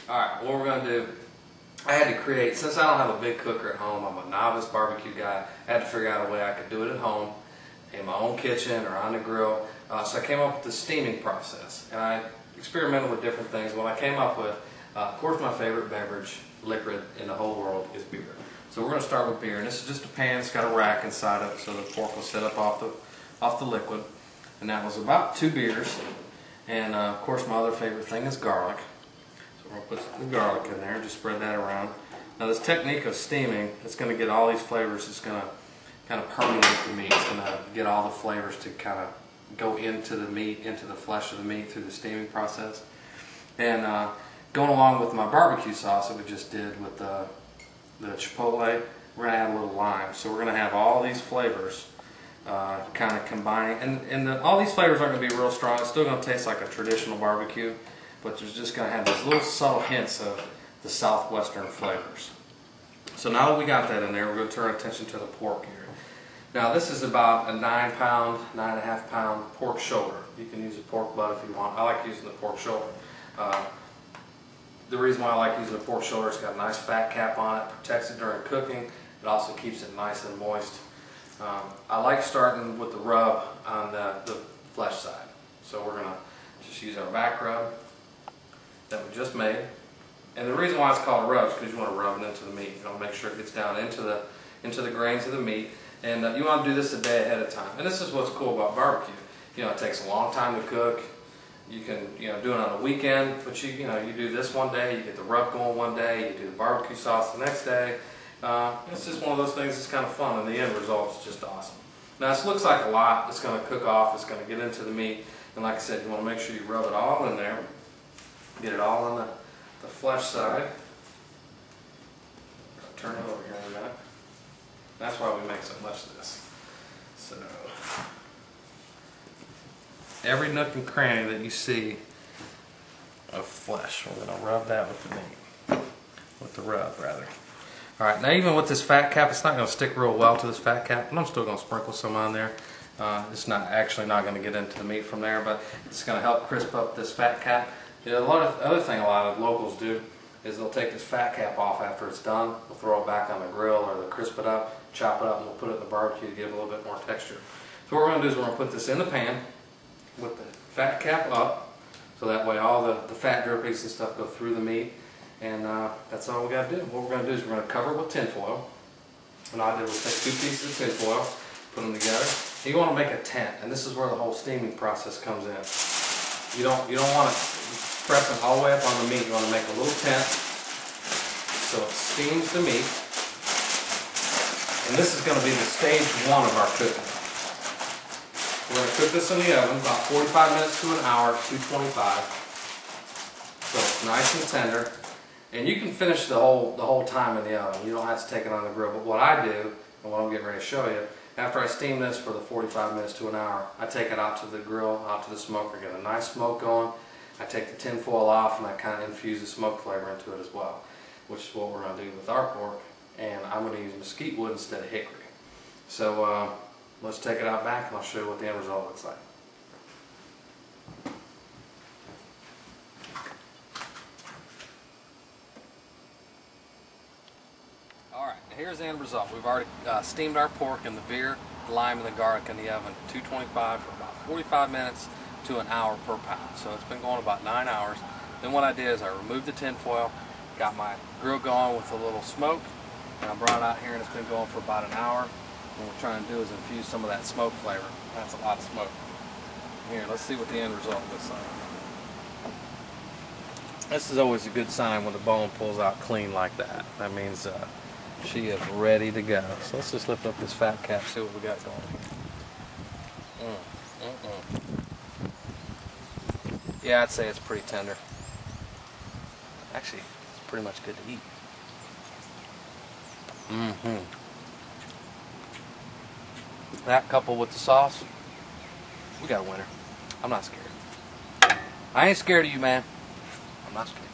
Alright, what we're going to do, I had to create, since I don't have a big cooker at home, I'm a novice barbecue guy, I had to figure out a way I could do it at home, in my own kitchen or on the grill. So I came up with the steaming process, and I experimented with different things. What I came up with, of course my favorite beverage, liquid in the whole world, is beer. So we're going to start with beer, and this is just a pan, it's got a rack inside of it, so the pork will sit up off the liquid. And that was about 2 beers, and of course my other favorite thing is garlic. So we're going to put the garlic in there and just spread that around. Now this technique of steaming, it's going to get all these flavors, it's going to kind of permeate the meat. It's going to get all the flavors to kind of go into the meat, into the flesh of the meat through the steaming process. And going along with my barbecue sauce that we just did with the chipotle, we're going to add a little lime. So we're going to have all these flavors kind of combining. And all these flavors aren't going to be real strong. It's still going to taste like a traditional barbecue, but there's just going to have these little subtle hints of the southwestern flavors. So now that we got that in there, we're going to turn our attention to the pork here. Now this is about a 9-pound, 9.5-pound pork shoulder. You can use a pork butt if you want. I like using the pork shoulder. The reason why I like using the pork shoulder, it's got a nice fat cap on it, protects it during cooking. It also keeps it nice and moist. I like starting with the rub on the flesh side. So we're going to just use our back rub that we just made. And the reason why it's called a rub is because you want to rub it into the meat. You want to make sure it gets down into the grains of the meat. And you want to do this a day ahead of time. And this is what's cool about barbecue. You know, it takes a long time to cook. You can do it on a weekend, but you do this one day, you get the rub going one day, you do the barbecue sauce the next day. It's just one of those things that's kind of fun, and the end result is just awesome. Now this looks like a lot. It's going to cook off. It's going to get into the meat. And like I said, you want to make sure you rub it all in there. Get it all on the flesh side. I'll turn it over here in a minute. That's why we make so much of this. So every nook and cranny that you see of flesh, we're going to rub that with the meat. With the rub, rather. Alright, now even with this fat cap, it's not going to stick real well to this fat cap, but I'm still going to sprinkle some on there. It's not going to get into the meat from there, but it's going to help crisp up this fat cap. A lot of locals do is they'll take this fat cap off after it's done. They'll throw it back on the grill, or they'll crisp it up, chop it up, and we'll put it in the barbecue to give it a little bit more texture. So what we're going to do is we're going to put this in the pan with the fat cap up, so that way all the fat drippings and stuff go through the meat. And that's all we got to do. What we're going to do is we're going to cover it with tin foil. And all I did was take 2 pieces of tin foil, put them together. And you want to make a tent, and this is where the whole steaming process comes in. You don't want to press it all the way up on the meat. You want to make a little tent so it steams the meat. And this is going to be the stage 1 of our cooking. We're going to cook this in the oven about 45 minutes to an hour, 225. So it's nice and tender. And you can finish the whole time in the oven. You don't have to take it on the grill. But what I do, and what I'm getting ready to show you, after I steam this for the 45 minutes to an hour, I take it out to the grill, out to the smoker, get a nice smoke going. I take the tin foil off, and I kind of infuse the smoke flavor into it as well, which is what we're going to do with our pork. And I'm going to use mesquite wood instead of hickory. So let's take it out back, and I'll show you what the end result looks like. Alright, here's the end result. We've already steamed our pork and the beer, the lime, and the garlic in the oven, 225 for about 45 minutes to an hour per pound. So it's been going about 9 hours. Then what I did is I removed the tin foil, got my grill going with a little smoke, and I brought it out here, and it's been going for about an hour. And what we're trying to do is infuse some of that smoke flavor. That's a lot of smoke. Here, let's see what the end result looks like. This is always a good sign when the bone pulls out clean like that. That means she is ready to go. So let's just lift up this fat cap, see what we got going here. Yeah, I'd say it's pretty tender. Actually, it's pretty much good to eat. That coupled with the sauce, we got a winner. I'm not scared. I ain't scared of you, man. I'm not scared.